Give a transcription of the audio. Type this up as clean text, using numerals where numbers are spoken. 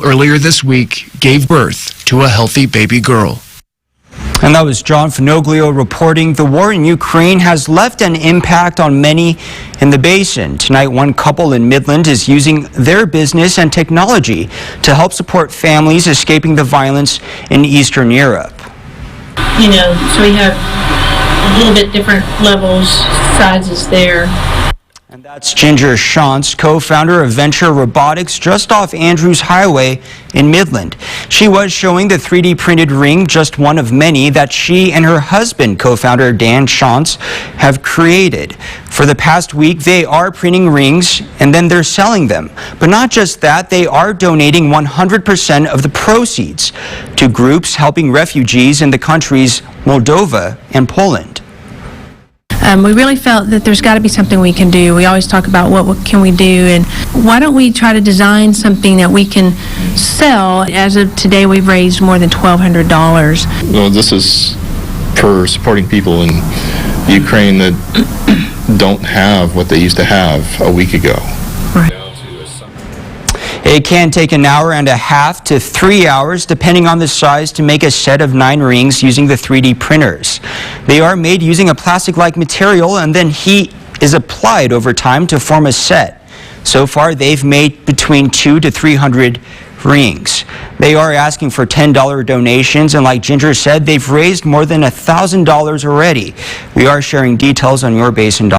earlier this week gave birth to a healthy baby girl. And that was John Finoglio reporting. The war in Ukraine has left an impact on many in the basin. Tonight, one couple in Midland is using their business and technology to help support families escaping the violence in Eastern Europe. You know, so we have a little bit different levels, sizes there. And that's Ginger Shantz, co-founder of Venture Robotics, just off Andrews Highway in Midland. She was showing the 3D printed ring, just one of many that she and her husband, co-founder Dan Shantz, have created. For the past week, they are printing rings and then they're selling them. But not just that, they are donating 100% of the proceeds to groups helping refugees in the countries Moldova and Poland. We really felt that there's got to be something we can do. We always talk about what can we do, and why don't we try to design something that we can sell. As of today, we've raised more than $1,200. Well, this is for supporting people in Ukraine that don't have what they used to have a week ago. Right. It can take an hour and a half to 3 hours, depending on the size, to make a set of 9 rings using the 3D printers. They are made using a plastic-like material, and then heat is applied over time to form a set. So far, they've made between 200 to 300 rings. They are asking for $10 donations, and like Ginger said, they've raised more than $1,000 already. We are sharing details on YourBasin.com.